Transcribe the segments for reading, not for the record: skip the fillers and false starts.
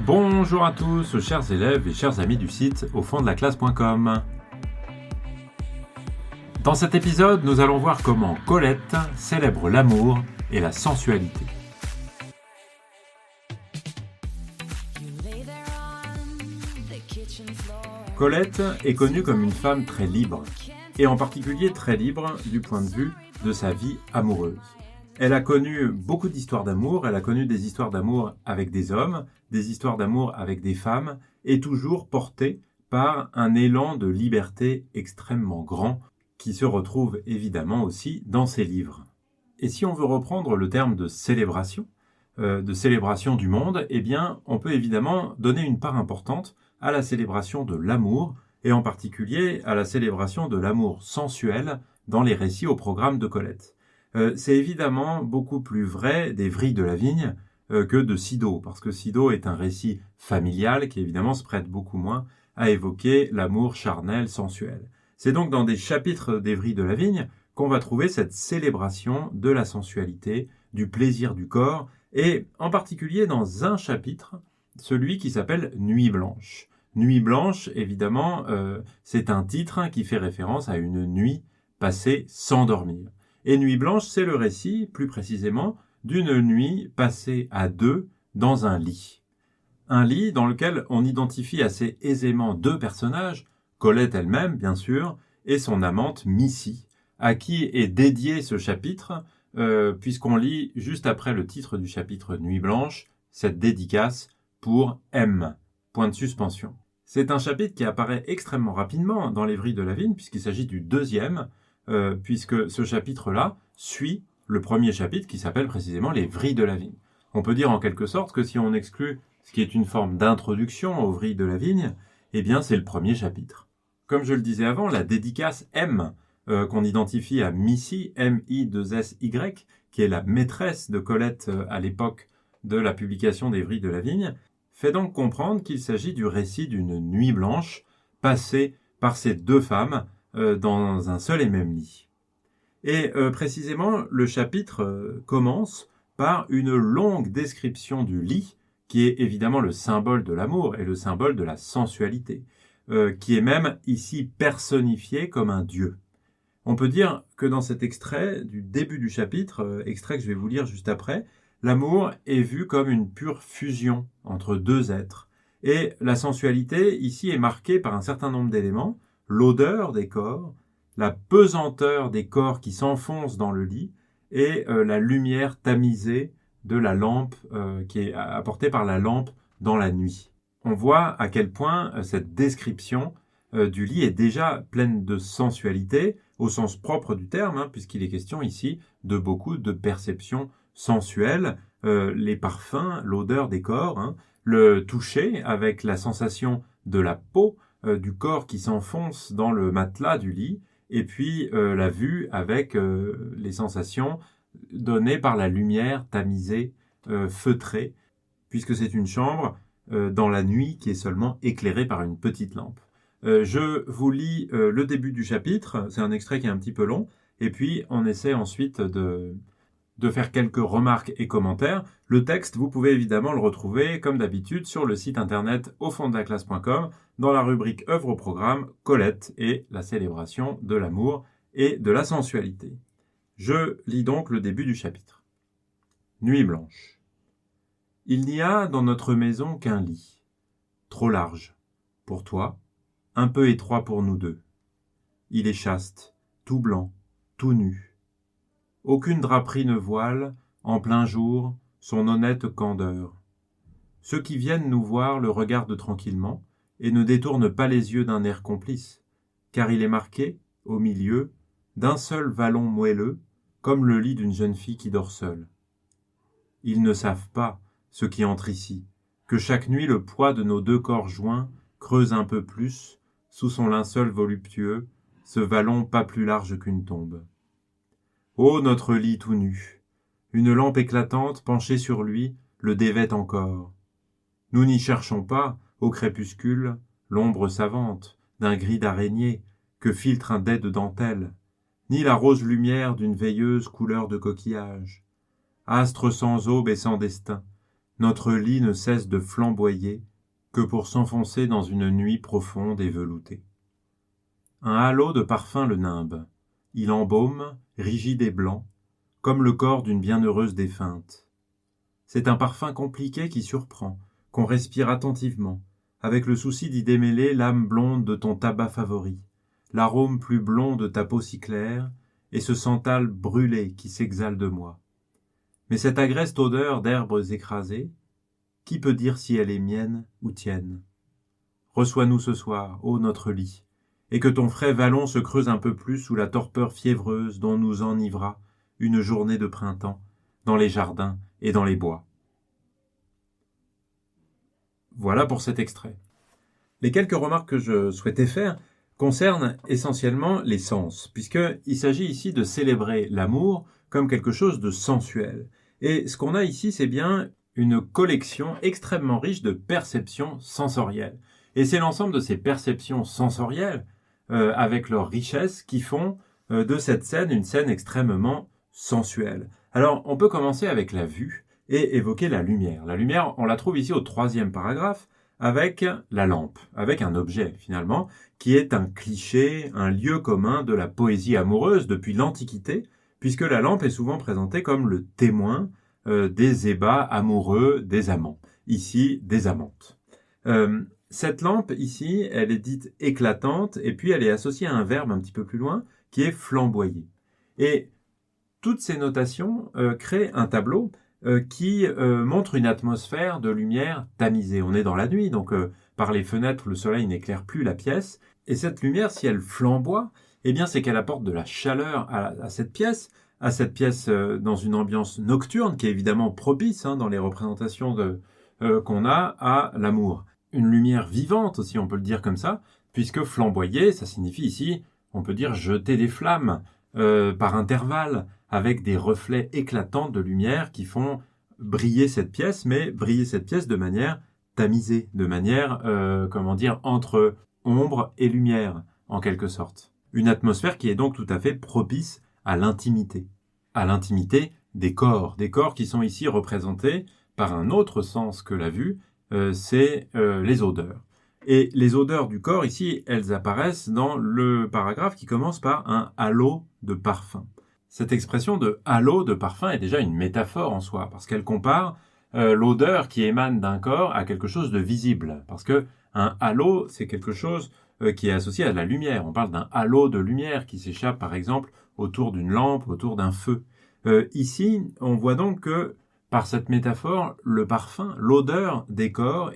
Bonjour à tous, chers élèves et chers amis du site aufonddelaclasse.com. Dans cet épisode, nous allons voir comment Colette célèbre l'amour et la sensualité. Colette est connue comme une femme très libre, et en particulier très libre du point de vue de sa vie amoureuse. Elle a connu beaucoup d'histoires d'amour, elle a connu des histoires d'amour avec des hommes, des histoires d'amour avec des femmes, et toujours portée par un élan de liberté extrêmement grand, qui se retrouve évidemment aussi dans ses livres. Et si on veut reprendre le terme de célébration du monde, eh bien, on peut évidemment donner une part importante à la célébration de l'amour, et en particulier à la célébration de l'amour sensuel dans les récits au programme de Colette. C'est évidemment beaucoup plus vrai des Vrilles de la Vigne que de Sido, parce que Sido est un récit familial qui évidemment se prête beaucoup moins à évoquer l'amour charnel, sensuel. C'est donc dans des chapitres des Vrilles de la Vigne qu'on va trouver cette célébration de la sensualité, du plaisir du corps, et en particulier dans un chapitre, celui qui s'appelle Nuit blanche. Nuit blanche, évidemment, c'est un titre qui fait référence à une nuit passée sans dormir. Et Nuit blanche, c'est le récit, plus précisément, d'une nuit passée à deux dans un lit. Un lit dans lequel on identifie assez aisément deux personnages, Colette elle-même, bien sûr, et son amante Missy, à qui est dédié ce chapitre, puisqu'on lit juste après le titre du chapitre Nuit blanche, cette dédicace pour M, point de suspension. C'est un chapitre qui apparaît extrêmement rapidement dans les Vrilles de la Vigne, puisqu'il s'agit du deuxième, puisque ce chapitre-là suit le premier chapitre qui s'appelle précisément les Vrilles de la Vigne. On peut dire en quelque sorte que si on exclut ce qui est une forme d'introduction aux Vrilles de la Vigne, eh bien c'est le premier chapitre. Comme je le disais avant, la dédicace M, qu'on identifie à Missy, M-I-2-S-Y, qui est la maîtresse de Colette à l'époque de la publication des Vrilles de la Vigne, fait donc comprendre qu'il s'agit du récit d'une nuit blanche passée par ces deux femmes dans un seul et même lit. Et précisément, le chapitre commence par une longue description du lit, qui est évidemment le symbole de l'amour et le symbole de la sensualité, qui est même ici personnifié comme un dieu. On peut dire que dans cet extrait du début du chapitre, extrait que je vais vous lire juste après, l'amour est vu comme une pure fusion entre deux êtres. Et la sensualité ici est marquée par un certain nombre d'éléments, l'odeur des corps, la pesanteur des corps qui s'enfoncent dans le lit et la lumière tamisée de la lampe qui est apportée par la lampe dans la nuit. On voit à quel point cette description du lit est déjà pleine de sensualité au sens propre du terme, puisqu'il est question ici de beaucoup de perceptions sensuelles, les parfums, l'odeur des corps, le toucher avec la sensation de la peau, du corps qui s'enfonce dans le matelas du lit, et puis la vue avec les sensations données par la lumière tamisée, feutrée, puisque c'est une chambre dans la nuit qui est seulement éclairée par une petite lampe. Je vous lis le début du chapitre, c'est un extrait qui est un petit peu long, et puis on essaie ensuite de faire quelques remarques et commentaires. Le texte, vous pouvez évidemment le retrouver, comme d'habitude, sur le site internet aufonddelaclasse.com, dans la rubrique œuvres au programme Colette et la célébration de l'amour et de la sensualité. Je lis donc le début du chapitre. Nuit blanche. Il n'y a dans notre maison qu'un lit, trop large, pour toi, un peu étroit pour nous deux. Il est chaste, tout blanc, tout nu. Aucune draperie ne voile, en plein jour, son honnête candeur. Ceux qui viennent nous voir le regardent tranquillement et ne détournent pas les yeux d'un air complice, car il est marqué, au milieu, d'un seul vallon moelleux, comme le lit d'une jeune fille qui dort seule. Ils ne savent pas, ceux qui entrent ici, que chaque nuit le poids de nos deux corps joints creuse un peu plus, sous son linceul voluptueux, ce vallon pas plus large qu'une tombe. Ô notre lit tout nu, une lampe éclatante penchée sur lui le dévêt encore. Nous n'y cherchons pas, au crépuscule, l'ombre savante d'un gris d'araignée que filtre un dais de dentelle, ni la rose lumière d'une veilleuse couleur de coquillage. Astre sans aube et sans destin, Notre lit ne cesse de flamboyer que pour s'enfoncer dans une nuit profonde et veloutée. Un halo de parfum le nimbe. Il embaume, rigide et blanc, comme le corps d'une bienheureuse défunte. C'est un parfum compliqué qui surprend, qu'on respire attentivement, avec le souci d'y démêler l'âme blonde de ton tabac favori, l'arôme plus blond de ta peau si claire, et ce santal brûlé qui s'exhale de moi. Mais cette agreste odeur d'herbes écrasées, qui peut dire si elle est mienne ou tienne? Reçois-nous ce soir, ô notre lit, et que ton frais vallon se creuse un peu plus sous la torpeur fiévreuse dont nous enivra une journée de printemps, dans les jardins et dans les bois. Voilà pour cet extrait. Les quelques remarques que je souhaitais faire concernent essentiellement les sens, puisqu'il s'agit ici de célébrer l'amour comme quelque chose de sensuel. Et ce qu'on a ici, c'est bien une collection extrêmement riche de perceptions sensorielles. Et c'est l'ensemble de ces perceptions sensorielles, avec leur richesse, qui font de cette scène une scène extrêmement sensuelle. Alors, on peut commencer avec la vue et évoquer la lumière. La lumière, on la trouve ici au 3e paragraphe, avec la lampe, avec un objet finalement, qui est un cliché, un lieu commun de la poésie amoureuse depuis l'Antiquité, puisque la lampe est souvent présentée comme le témoin des ébats amoureux des amants, ici des amantes. Cette lampe ici, elle est dite éclatante, et puis elle est associée à un verbe un petit peu plus loin, qui est flamboyer. Et toutes ces notations créent un tableau qui montre une atmosphère de lumière tamisée. On est dans la nuit, donc par les fenêtres, le soleil n'éclaire plus la pièce. Et cette lumière, si elle flamboie, eh bien c'est qu'elle apporte de la chaleur à cette pièce dans une ambiance nocturne, qui est évidemment propice dans les représentations qu'on a à l'amour. Une lumière vivante aussi, on peut le dire comme ça, puisque flamboyer, ça signifie ici, on peut dire jeter des flammes par intervalles, avec des reflets éclatants de lumière qui font briller cette pièce, mais briller cette pièce de manière tamisée, de manière, entre ombre et lumière, en quelque sorte. Une atmosphère qui est donc tout à fait propice à l'intimité des corps qui sont ici représentés par un autre sens que la vue, c'est les odeurs. Et les odeurs du corps, ici, elles apparaissent dans le paragraphe qui commence par un halo de parfum. Cette expression de halo de parfum est déjà une métaphore en soi, parce qu'elle compare l'odeur qui émane d'un corps à quelque chose de visible. Parce que un halo, c'est quelque chose qui est associé à la lumière. On parle d'un halo de lumière qui s'échappe, par exemple, autour d'une lampe, autour d'un feu. Ici, on voit donc que, par cette métaphore, le parfum, l'odeur des corps,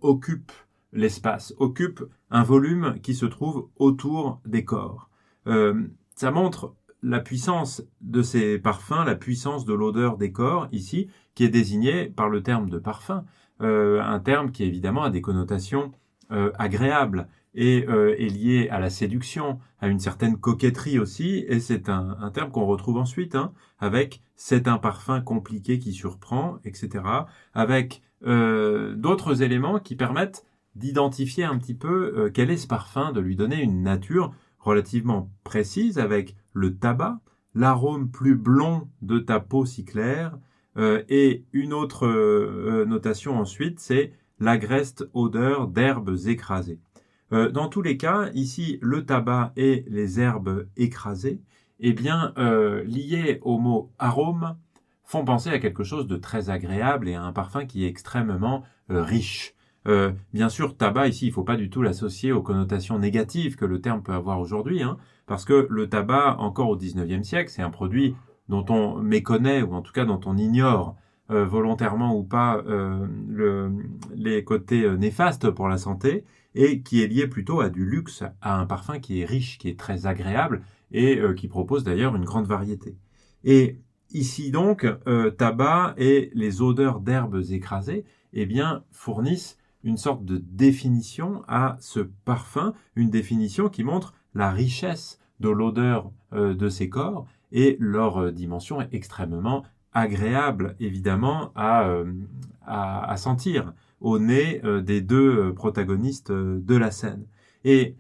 occupe l'espace, occupe un volume qui se trouve autour des corps. Ça montre la puissance de ces parfums, la puissance de l'odeur des corps, ici, qui est désignée par le terme de parfum, un terme qui évidemment a des connotations agréables et est lié à la séduction, à une certaine coquetterie aussi, et c'est un terme qu'on retrouve ensuite, avec « c'est un parfum compliqué qui surprend », etc., avec d'autres éléments qui permettent d'identifier un petit peu quel est ce parfum, de lui donner une nature relativement précise, avec le tabac, l'arôme plus blond de ta peau si claire, et une autre notation ensuite, c'est l'agreste odeur d'herbes écrasées. Dans tous les cas, ici, le tabac et les herbes écrasées, liés au mot arôme, font penser à quelque chose de très agréable et à un parfum qui est extrêmement riche. Bien sûr, tabac, ici, il ne faut pas du tout l'associer aux connotations négatives que le terme peut avoir aujourd'hui, parce que le tabac, encore au XIXe siècle, c'est un produit dont on méconnaît, ou en tout cas dont on ignore volontairement ou pas les côtés néfastes pour la santé, et qui est lié plutôt à du luxe, à un parfum qui est riche, qui est très agréable, et qui propose d'ailleurs une grande variété. Et ici donc, tabac et les odeurs d'herbes écrasées, fournissent une sorte de définition à ce parfum, une définition qui montre la richesse de l'odeur de ces corps et leur dimension est extrêmement agréable, évidemment, à sentir au nez des deux protagonistes de la scène. Et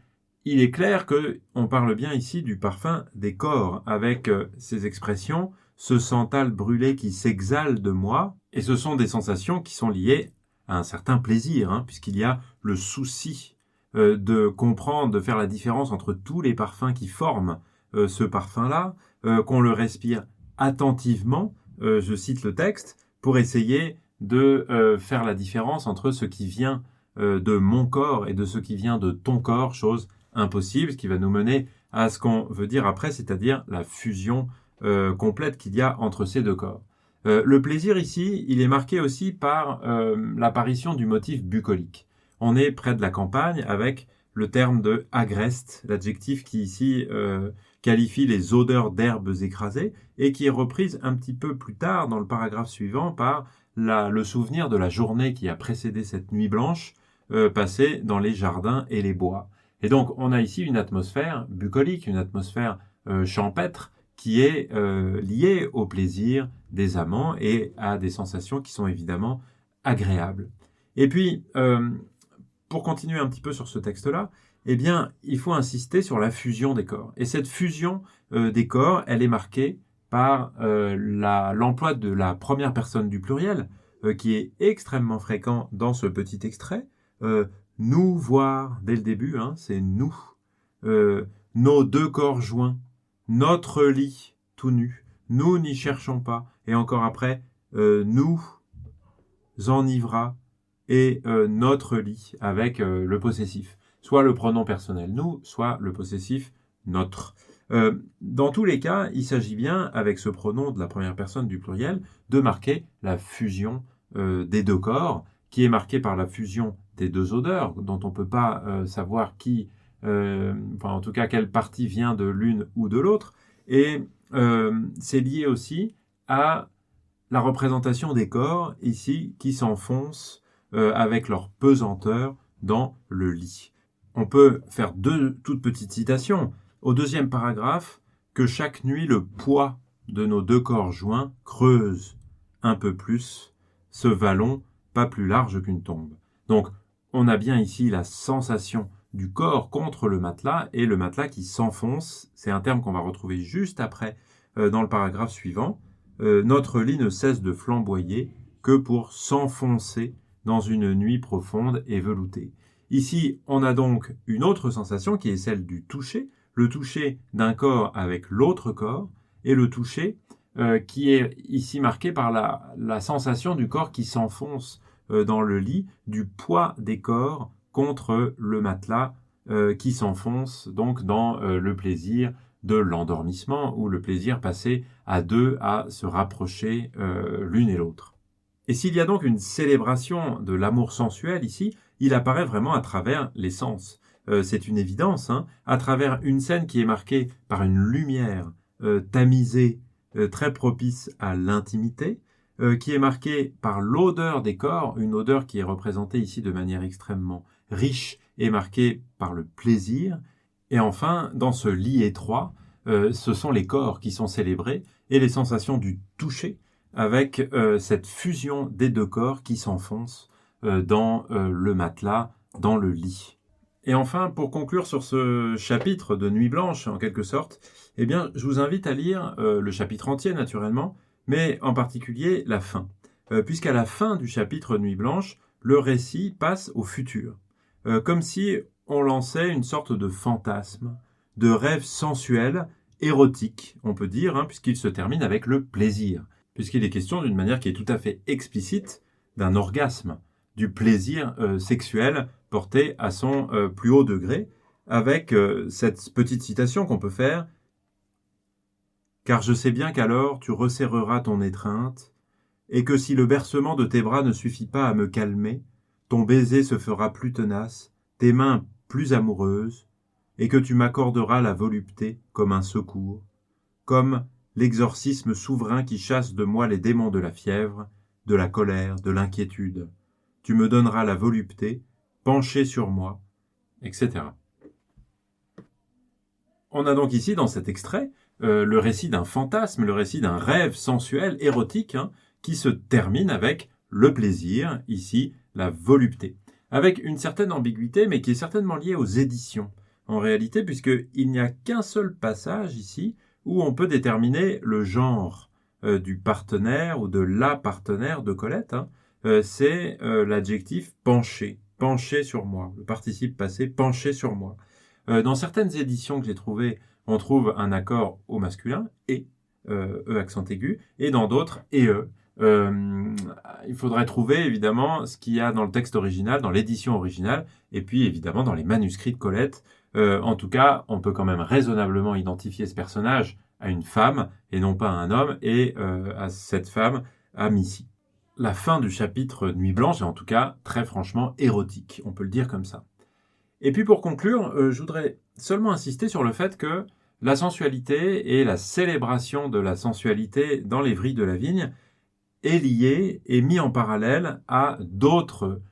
il est clair qu'on parle bien ici du parfum des corps, avec ces expressions « ce santal brûlé qui s'exhale de moi » Et ce sont des sensations qui sont liées à un certain plaisir, hein, puisqu'il y a le souci de comprendre, de faire la différence entre tous les parfums qui forment ce parfum-là, qu'on le respire attentivement, je cite le texte, pour essayer de faire la différence entre ce qui vient de mon corps et de ce qui vient de ton corps, chose impossible, ce qui va nous mener à ce qu'on veut dire après, c'est-à-dire la fusion complète qu'il y a entre ces deux corps. Le plaisir ici, il est marqué aussi par l'apparition du motif bucolique. On est près de la campagne avec le terme de agreste, l'adjectif qui ici qualifie les odeurs d'herbes écrasées et qui est reprise un petit peu plus tard dans le paragraphe suivant par le souvenir de la journée qui a précédé cette nuit blanche passée dans les jardins et les bois. Et donc on a ici une atmosphère bucolique, une atmosphère champêtre qui est liée au plaisir des amants et à des sensations qui sont évidemment agréables. Et puis, pour continuer un petit peu sur ce texte-là, eh bien, il faut insister sur la fusion des corps. Et cette fusion des corps, elle est marquée par l'emploi de la première personne du pluriel, qui est extrêmement fréquent dans ce petit extrait. Nous voir, dès le début, hein, c'est nous. Nos deux corps joints, notre lit tout nu, nous n'y cherchons pas. Et encore après, nous enivra et notre lit avec le possessif. Soit le pronom personnel nous, soit le possessif notre. Dans tous les cas, il s'agit bien, avec ce pronom de la première personne du pluriel, de marquer la fusion des deux corps, qui est marquée par la fusion des deux odeurs, dont on ne peut pas savoir qui, en tout cas quelle partie vient de l'une ou de l'autre. Et c'est lié aussi à la représentation des corps, ici, qui s'enfoncent avec leur pesanteur dans le lit. On peut faire deux toutes petites citations. Au deuxième paragraphe, que chaque nuit le poids de nos deux corps joints creuse un peu plus ce vallon pas plus large qu'une tombe. Donc, on a bien ici la sensation du corps contre le matelas et le matelas qui s'enfonce. C'est un terme qu'on va retrouver juste après dans le paragraphe suivant. Notre lit ne cesse de flamboyer que pour s'enfoncer dans une nuit profonde et veloutée. Ici, on a donc une autre sensation qui est celle du toucher, le toucher d'un corps avec l'autre corps, et le toucher qui est ici marqué par la sensation du corps qui s'enfonce dans le lit, du poids des corps contre le matelas qui s'enfonce donc dans le plaisir de l'endormissement ou le plaisir passé à deux à se rapprocher l'une et l'autre. Et s'il y a donc une célébration de l'amour sensuel ici, il apparaît vraiment à travers les sens. C'est une évidence, hein, à travers une scène qui est marquée par une lumière tamisée, très propice à l'intimité, qui est marquée par l'odeur des corps, une odeur qui est représentée ici de manière extrêmement riche et marquée par le plaisir. Et enfin, dans ce lit étroit, ce sont les corps qui sont célébrés et les sensations du toucher avec cette fusion des deux corps qui s'enfoncent dans le matelas, dans le lit. Et enfin, pour conclure sur ce chapitre de Nuit Blanche, en quelque sorte, eh bien, je vous invite à lire le chapitre entier, naturellement, mais en particulier la fin. Puisqu'à la fin du chapitre Nuit Blanche, le récit passe au futur. Comme si on lançait une sorte de fantasme, de rêve sensuel, érotique, on peut dire, hein, puisqu'il se termine avec le plaisir. Puisqu'il est question d'une manière qui est tout à fait explicite d'un orgasme, du plaisir sexuel porté à son plus haut degré, avec cette petite citation qu'on peut faire « Car je sais bien qu'alors tu resserreras ton étreinte, et que si le bercement de tes bras ne suffit pas à me calmer, ton baiser se fera plus tenace, tes mains plus amoureuses, et que tu m'accorderas la volupté comme un secours, comme l'exorcisme souverain qui chasse de moi les démons de la fièvre, de la colère, de l'inquiétude. Tu me donneras la volupté, penché sur moi, etc. » On a donc ici, dans cet extrait, le récit d'un fantasme, le récit d'un rêve sensuel, érotique, hein, qui se termine avec le plaisir, ici, la volupté. Avec une certaine ambiguïté, mais qui est certainement liée aux éditions, en réalité, puisqu'il n'y a qu'un seul passage ici où on peut déterminer le genre du partenaire ou de la partenaire de Colette, c'est l'adjectif pencher, pencher sur moi, le participe passé pencher sur moi. Dans certaines éditions que j'ai trouvées, on trouve un accord au masculin, et, E accent aigu, et dans d'autres, et E. Il faudrait trouver évidemment ce qu'il y a dans le texte original, dans l'édition originale, et puis évidemment dans les manuscrits de Colette. En tout cas, on peut quand même raisonnablement identifier ce personnage à une femme, et non pas à un homme, et à cette femme, à Missy. La fin du chapitre Nuit Blanche est en tout cas très franchement érotique, on peut le dire comme ça. Et puis pour conclure, je voudrais seulement insister sur le fait que la sensualité et la célébration de la sensualité dans les vrilles de la vigne est liée et mis en parallèle à d'autres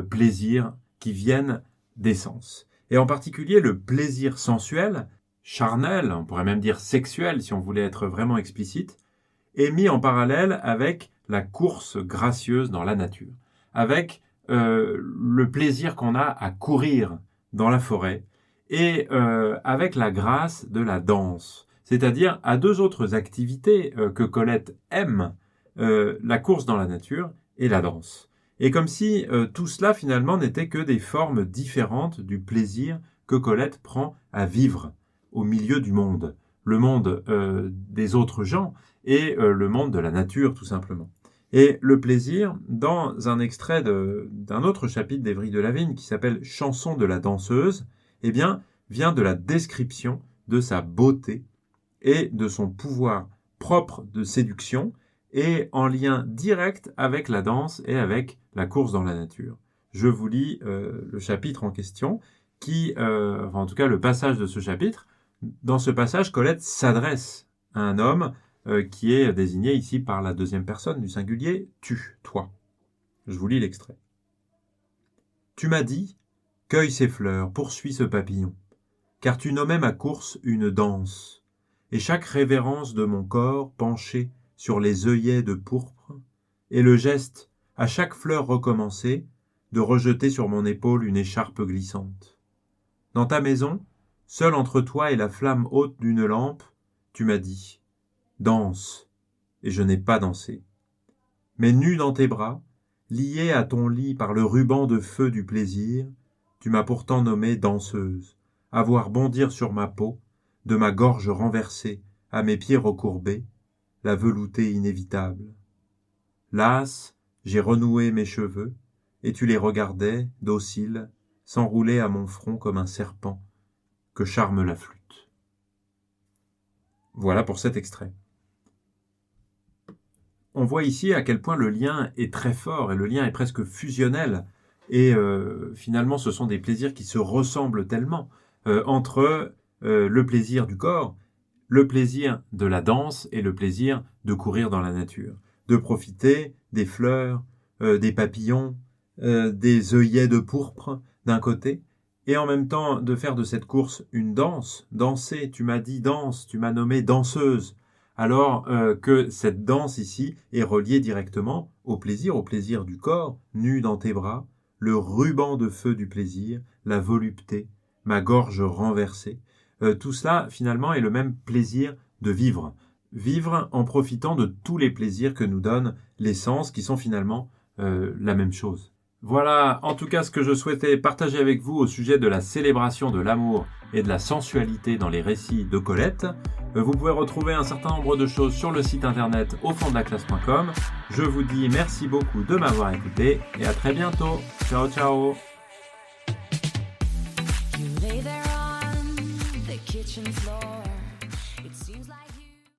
plaisirs qui viennent des sens. Et en particulier le plaisir sensuel, charnel, on pourrait même dire sexuel si on voulait être vraiment explicite, est mis en parallèle avec la course gracieuse dans la nature, avec le plaisir qu'on a à courir dans la forêt, et avec la grâce de la danse, c'est-à-dire à deux autres activités que Colette aime, la course dans la nature et la danse. Et comme si tout cela finalement n'était que des formes différentes du plaisir que Colette prend à vivre au milieu du monde, le monde des autres gens et le monde de la nature tout simplement. Et le plaisir, dans un extrait d'un autre chapitre des Vrilles de la Vigne qui s'appelle « Chanson de la danseuse », eh bien, vient de la description de sa beauté et de son pouvoir propre de séduction et en lien direct avec la danse et avec la course dans la nature. Je vous lis le chapitre en question, en tout cas le passage de ce chapitre. Dans ce passage, Colette s'adresse à un homme qui est désigné ici par la deuxième personne du singulier « tu », toi. Je vous lis l'extrait. « Tu m'as dit, cueille ces fleurs, poursuis ce papillon, car tu nommais ma course une danse, et chaque révérence de mon corps penché sur les œillets de pourpre, et le geste, à chaque fleur recommencée, de rejeter sur mon épaule une écharpe glissante. Dans ta maison, seul entre toi et la flamme haute d'une lampe, tu m'as dit « Danse », et je n'ai pas dansé. Mais nue dans tes bras, liée à ton lit par le ruban de feu du plaisir, tu m'as pourtant nommée danseuse, à voir bondir sur ma peau, de ma gorge renversée à mes pieds recourbés, la velouté inévitable. Lasse, j'ai renoué mes cheveux, et tu les regardais, dociles, s'enrouler à mon front comme un serpent que charme la flûte. Voilà pour cet extrait. On voit ici à quel point le lien est très fort et le lien est presque fusionnel. Et finalement, ce sont des plaisirs qui se ressemblent tellement entre le plaisir du corps, le plaisir de la danse et le plaisir de courir dans la nature, de profiter des fleurs, des papillons, des œillets de pourpre d'un côté, et en même temps de faire de cette course une danse, danser, tu m'as dit danse, tu m'as nommé danseuse, alors que cette danse ici est reliée directement au plaisir du corps, nu dans tes bras, le ruban de feu du plaisir, la volupté, ma gorge renversée. Tout cela, finalement, est le même plaisir de vivre. Vivre en profitant de tous les plaisirs que nous donnent les sens, qui sont finalement la même chose. Voilà, en tout cas, ce que je souhaitais partager avec vous au sujet de la célébration de l'amour et de la sensualité dans les récits de Colette. Vous pouvez retrouver un certain nombre de choses sur le site internet aufonddelaclasse.com. Je vous dis merci beaucoup de m'avoir écouté et à très bientôt. Ciao, ciao. You lay there on the kitchen floor.